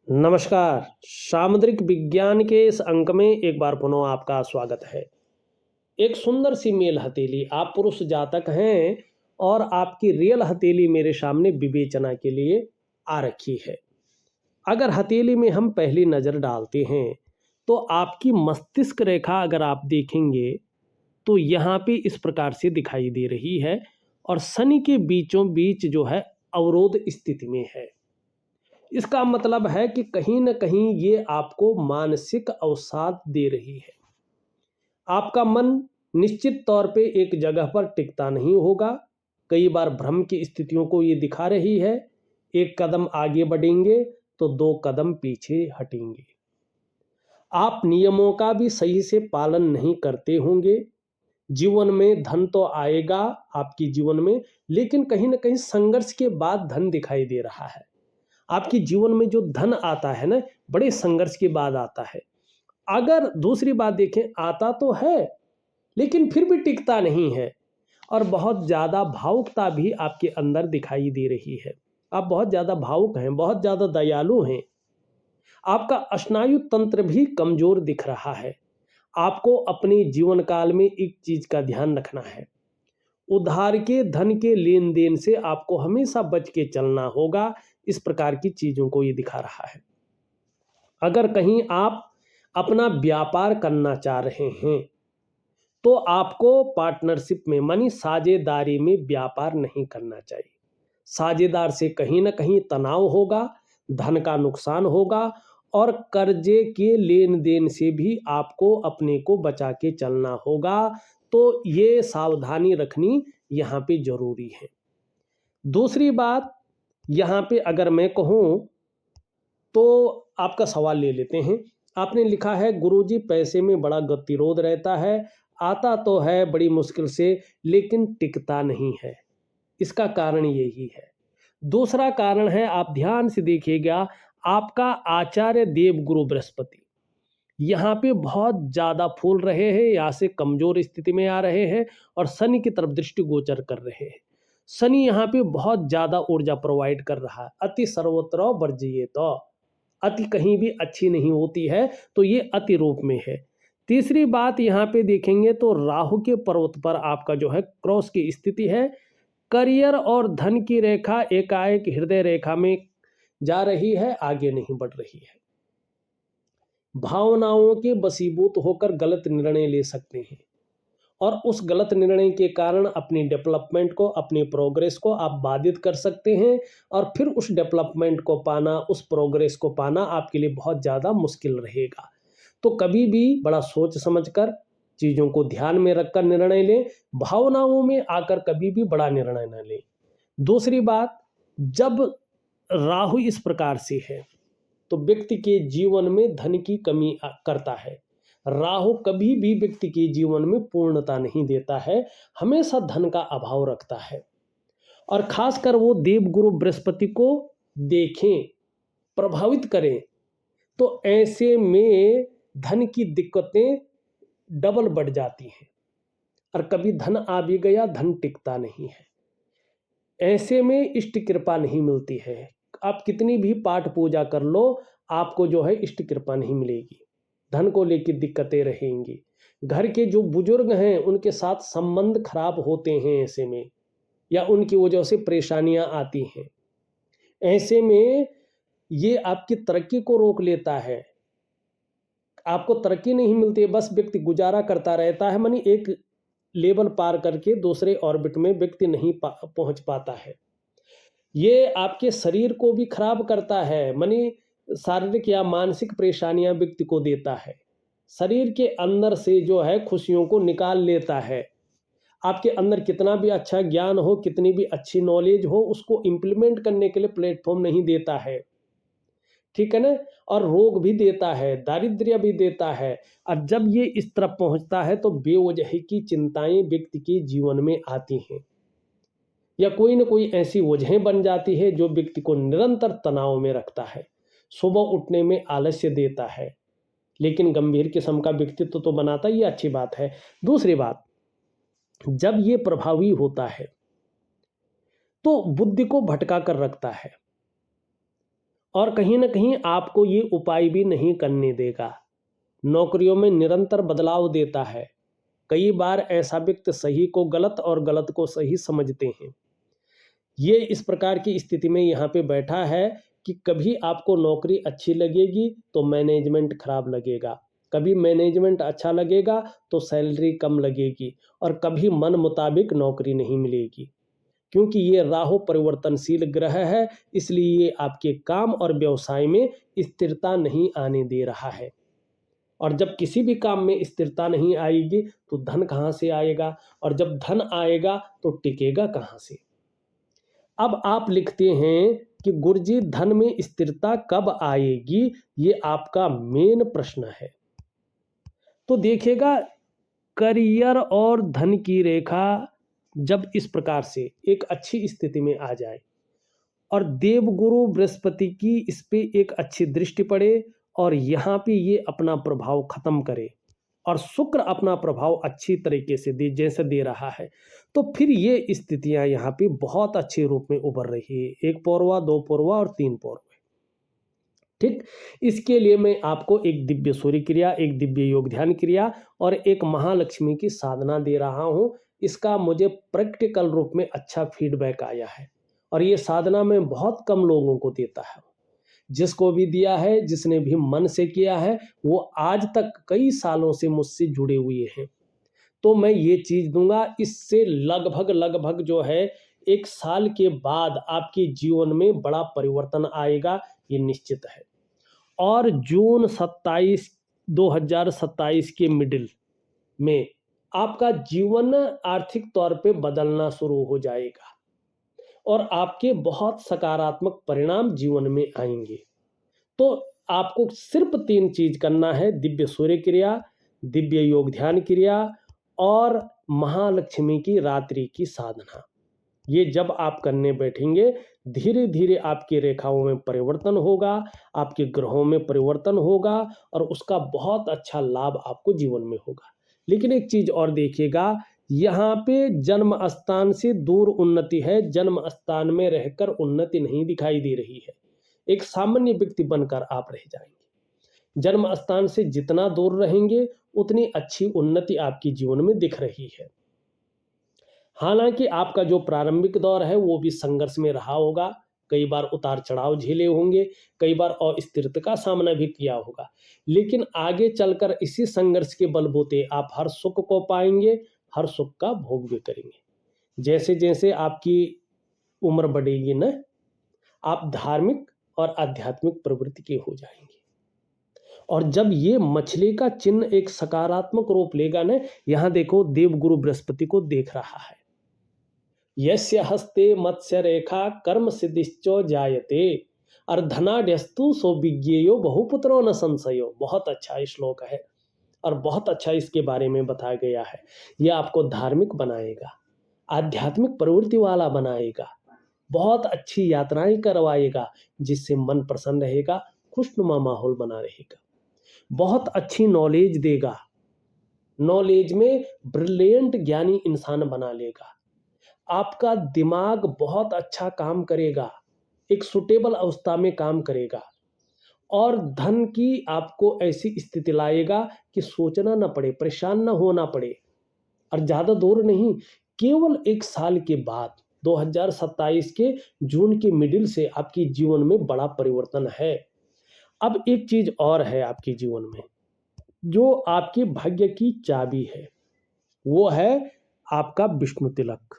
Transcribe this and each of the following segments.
नमस्कार। सामुद्रिक विज्ञान के इस अंक में एक बार पुनः आपका स्वागत है। एक सुंदर सी मेल हथेली, आप पुरुष जातक हैं और आपकी रियल हथेली मेरे सामने विवेचना के लिए आ रखी है। अगर हथेली में हम पहली नज़र डालते हैं तो आपकी मस्तिष्क रेखा अगर आप देखेंगे तो यहाँ पे इस प्रकार से दिखाई दे रही है और शनि के बीचों बीच जो है अवरोध स्थिति में है। इसका मतलब है कि कहीं न कहीं ये आपको मानसिक अवसाद दे रही है। आपका मन निश्चित तौर पे एक जगह पर टिकता नहीं होगा। कई बार भ्रम की स्थितियों को ये दिखा रही है। एक कदम आगे बढ़ेंगे तो 2 कदम पीछे हटेंगे। आप नियमों का भी सही से पालन नहीं करते होंगे। जीवन में धन तो आएगा आपके जीवन में, लेकिन कहीं न कहीं संघर्ष के बाद धन दिखाई दे रहा है। आपके जीवन में जो धन आता है ना, बड़े संघर्ष के बाद आता है। अगर दूसरी बात देखें, आता तो है लेकिन फिर भी टिकता नहीं है और बहुत ज़्यादा भावुकता भी आपके अंदर दिखाई दे रही है। आप बहुत ज़्यादा भावुक हैं, बहुत ज़्यादा दयालु हैं। आपका स्नायु तंत्र भी कमज़ोर दिख रहा है। आपको अपने जीवन काल में एक चीज़ का ध्यान रखना है। उधार के धन के लेन-देन से आपको हमेशा बच के चलना होगा। इस प्रकार की चीज़ों को ये दिखा रहा है। अगर कहीं आप अपना व्यापार करना चाह रहे हैं, तो आपको पार्टनरशिप में मानी साझेदारी में व्यापार नहीं करना चाहिए। साझेदार से कहीं न कहीं तनाव होगा, धन का नुकसान होगा और कर्जे के लेन-देन से भी आपको अपने को बचा के चलना होगा। तो ये सावधानी रखनी यहाँ पे ज़रूरी है। दूसरी बात, यहाँ पे अगर मैं कहूँ तो आपका सवाल ले लेते हैं। आपने लिखा है गुरुजी पैसे में बड़ा गतिरोध रहता है, आता तो है बड़ी मुश्किल से लेकिन टिकता नहीं है। इसका कारण यही है। दूसरा कारण है, आप ध्यान से देखिएगा, आपका आचार्य देवगुरु बृहस्पति यहाँ पे बहुत ज़्यादा फूल रहे हैं, यहाँ से कमज़ोर स्थिति में आ रहे हैं और शनि की तरफ दृष्टि गोचर कर रहे हैं। शनि यहाँ पे बहुत ज़्यादा ऊर्जा प्रोवाइड कर रहा है। अति सर्वत्र वर्जयेत, अति कहीं भी अच्छी नहीं होती है, तो ये अति रूप में है। तीसरी बात यहाँ पे देखेंगे तो राहु के पर्वत पर आपका जो है क्रॉस की स्थिति है। करियर और धन की रेखा एकाएक हृदय रेखा में जा रही है, आगे नहीं बढ़ रही है। भावनाओं के वशीभूत होकर गलत निर्णय ले सकते हैं और उस गलत निर्णय के कारण अपनी डेवलपमेंट को, अपनी प्रोग्रेस को आप बाधित कर सकते हैं और फिर उस डेवलपमेंट को पाना, उस प्रोग्रेस को पाना आपके लिए बहुत ज़्यादा मुश्किल रहेगा। तो कभी भी बड़ा सोच समझकर चीज़ों को ध्यान में रखकर निर्णय लें। भावनाओं में आकर कभी भी बड़ा निर्णय न लें। दूसरी बात, जब राहु इस प्रकार से है तो व्यक्ति के जीवन में धन की कमी करता है। राहु कभी भी व्यक्ति के जीवन में पूर्णता नहीं देता है, हमेशा धन का अभाव रखता है। और खासकर वो देवगुरु बृहस्पति को देखें, प्रभावित करें, तो ऐसे में धन की दिक्कतें डबल बढ़ जाती हैं और कभी धन आ भी गया, धन टिकता नहीं है। ऐसे में इष्ट कृपा नहीं मिलती है। आप कितनी भी पाठ पूजा कर लो, आपको जो है इष्ट कृपा नहीं मिलेगी। धन को लेकर दिक्कतें रहेंगी। घर के जो बुजुर्ग हैं उनके साथ संबंध खराब होते हैं ऐसे में, या उनकी वजह से परेशानियां आती हैं। ऐसे में ये आपकी तरक्की को रोक लेता है। आपको तरक्की नहीं मिलती है, बस व्यक्ति गुजारा करता रहता है, मानी एक लेवल पार करके दूसरे ऑर्बिट में व्यक्ति नहीं पहुंच पाता है। ये आपके शरीर को भी खराब करता है, मानी शारीरिक या मानसिक परेशानियां व्यक्ति को देता है। शरीर के अंदर से जो है खुशियों को निकाल लेता है। आपके अंदर कितना भी अच्छा ज्ञान हो, कितनी भी अच्छी नॉलेज हो, उसको इम्प्लीमेंट करने के लिए प्लेटफॉर्म नहीं देता है। ठीक है ना? और रोग भी देता है, दारिद्र्य भी देता है। और जब ये इस तरफ पहुंचता है तो बेवजह की चिंताएं व्यक्ति के जीवन में आती हैं, या कोई ना कोई ऐसी वजहें बन जाती है जो व्यक्ति को निरंतर तनाव में रखता है, सुबह उठने में आलस्य देता है, लेकिन गंभीर किस्म का व्यक्तित्व तो बनाता, ये अच्छी बात है। दूसरी बात, जब ये प्रभावी होता है तो बुद्धि को भटका कर रखता है और कहीं न कहीं आपको ये उपाय भी नहीं करने देगा। नौकरियों में निरंतर बदलाव देता है। कई बार ऐसा व्यक्ति सही को गलत और गलत को सही समझते हैं। ये इस प्रकार की स्थिति में यहाँ पे बैठा है कि कभी आपको नौकरी अच्छी लगेगी तो मैनेजमेंट खराब लगेगा, कभी मैनेजमेंट अच्छा लगेगा तो सैलरी कम लगेगी और कभी मन मुताबिक नौकरी नहीं मिलेगी। क्योंकि ये राहु परिवर्तनशील ग्रह है, इसलिए ये आपके काम और व्यवसाय में स्थिरता नहीं आने दे रहा है। और जब किसी भी काम में स्थिरता नहीं आएगी तो धन कहाँ से आएगा, और जब धन आएगा तो टिकेगा कहाँ से। अब आप लिखते हैं कि गुरुजी धन में स्थिरता कब आएगी, ये आपका मेन प्रश्न है। तो देखिएगा, करियर और धन की रेखा जब इस प्रकार से एक अच्छी स्थिति में आ जाए और देवगुरु बृहस्पति की इस पे एक अच्छी दृष्टि पड़े और यहाँ पे ये अपना प्रभाव खत्म करे और शुक्र अपना प्रभाव अच्छी तरीके से दे जैसे दे रहा है, तो फिर ये स्थितियां यहाँ पे बहुत अच्छे रूप में उभर रही है। 1 पौरवा, 2 पौरवा और 3 पौरवे। ठीक, इसके लिए मैं आपको एक दिव्य सूर्य क्रिया, एक दिव्य योग ध्यान क्रिया और एक महालक्ष्मी की साधना दे रहा हूँ। इसका मुझे प्रैक्टिकल रूप में अच्छा फीडबैक आया है और ये साधना मैं बहुत कम लोगों को देता है। जिसको भी दिया है, जिसने भी मन से किया है, वो आज तक कई सालों से मुझसे जुड़े हुए हैं। तो मैं ये चीज़ दूंगा, इससे लगभग लगभग जो है 1 साल के बाद आपके जीवन में बड़ा परिवर्तन आएगा, ये निश्चित है। और जून 27 2027 के मिडिल में आपका जीवन आर्थिक तौर पे बदलना शुरू हो जाएगा और आपके बहुत सकारात्मक परिणाम जीवन में आएंगे। तो आपको सिर्फ 3 चीज करना है: दिव्य सूर्य क्रिया, दिव्य योग ध्यान क्रिया और महालक्ष्मी की रात्रि की साधना। ये जब आप करने बैठेंगे, धीरे धीरे आपकी रेखाओं में परिवर्तन होगा, आपके ग्रहों में परिवर्तन होगा और उसका बहुत अच्छा लाभ आपको जीवन में होगा। लेकिन एक चीज और देखिएगा, यहाँ पे जन्म स्थान से दूर उन्नति है, जन्म स्थान में रहकर उन्नति नहीं दिखाई दे रही है। एक सामान्य व्यक्ति बनकर आप रह जाएंगे। जन्म स्थान से जितना दूर रहेंगे उतनी अच्छी उन्नति आपकी जीवन में दिख रही है। हालांकि आपका जो प्रारंभिक दौर है वो भी संघर्ष में रहा होगा, कई बार उतार चढ़ाव झेले होंगे, कई बार अस्थिरता का सामना भी किया होगा, लेकिन आगे चलकर इसी संघर्ष के बलबूते आप हर सुख को पाएंगे, हर सुख का भोग भी करेंगे। जैसे जैसे आपकी उम्र बढ़ेगी ना, आप धार्मिक और आध्यात्मिक प्रवृत्ति के हो जाएंगे। और जब ये मछली का चिन्ह एक सकारात्मक रूप लेगा ना, यहां देखो देवगुरु बृहस्पति को देख रहा है। यस्य हस्ते मत्स्य रेखा कर्म सिद्धिश्चो जायते अर्धनाड्यस्तु सौविज्ञेयो बहुपुत्रो न संशयो। बहुत अच्छा श्लोक है और बहुत अच्छा इसके बारे में बताया गया है। यह आपको धार्मिक बनाएगा, आध्यात्मिक प्रवृत्ति वाला बनाएगा, बहुत अच्छी यात्राएं करवाएगा, जिससे मन प्रसन्न रहेगा, खुशनुमा माहौल बना रहेगा, बहुत अच्छी नॉलेज देगा, नॉलेज में ब्रिलियंट ज्ञानी इंसान बना लेगा, आपका दिमाग बहुत अच्छा काम करेगा, एक सुटेबल अवस्था में काम करेगा और धन की आपको ऐसी स्थिति लाएगा कि सोचना ना पड़े, परेशान ना होना पड़े। और ज़्यादा दूर नहीं, केवल 1 साल के बाद 2027 के जून के मिडिल से आपके जीवन में बड़ा परिवर्तन है। अब एक चीज और है आपके जीवन में, जो आपके भाग्य की चाबी है, वो है आपका विष्णु तिलक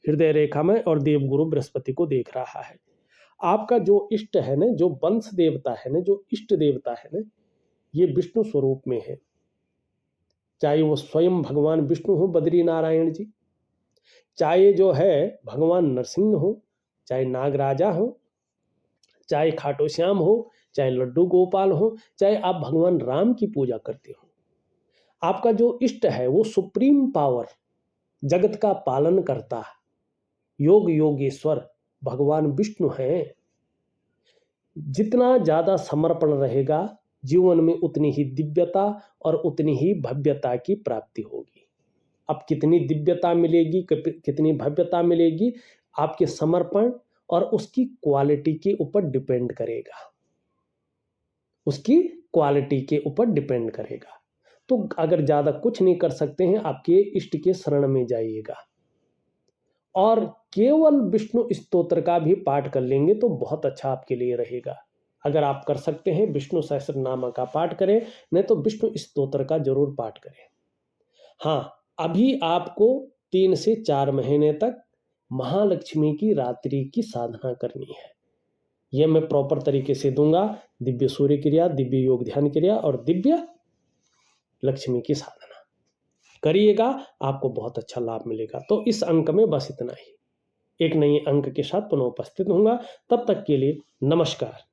हृदय रेखा में और देवगुरु बृहस्पति को देख रहा है। आपका जो इष्ट है ना, जो वंश देवता है ना, जो इष्ट देवता है ना, ये विष्णु स्वरूप में है। चाहे वो स्वयं भगवान विष्णु हो, बद्री नारायण जी, चाहे जो है भगवान नरसिंह हो, चाहे नागराजा हो, चाहे खाटू श्याम हो, चाहे लड्डू गोपाल हो, चाहे आप भगवान राम की पूजा करते हो, आपका जो इष्ट है वो सुप्रीम पावर, जगत का पालन करता योग योगेश्वर भगवान विष्णु है। जितना ज्यादा समर्पण रहेगा जीवन में, उतनी ही दिव्यता और उतनी ही भव्यता की प्राप्ति होगी। अब कितनी दिव्यता मिलेगी, कितनी भव्यता मिलेगी, आपके समर्पण और उसकी क्वालिटी के ऊपर डिपेंड करेगा, उसकी क्वालिटी के ऊपर डिपेंड करेगा। तो अगर ज़्यादा कुछ नहीं कर सकते हैं, आपके इष्ट के शरण में जाइएगा और केवल विष्णु स्तोत्र का भी पाठ कर लेंगे तो बहुत अच्छा आपके लिए रहेगा। अगर आप कर सकते हैं विष्णु सहस्रनाम का पाठ करें, नहीं तो विष्णु स्तोत्र का जरूर पाठ करें। हाँ, अभी आपको 3 से 4 महीने तक महालक्ष्मी की रात्रि की साधना करनी है। यह मैं प्रॉपर तरीके से दूंगा, दिव्य सूर्य क्रिया, दिव्य योग ध्यान क्रिया और दिव्य लक्ष्मी की साधना करिएगा, आपको बहुत अच्छा लाभ मिलेगा। तो इस अंक में बस इतना ही। एक नए अंक के साथ पुनः उपस्थित होऊंगा, तब तक के लिए नमस्कार।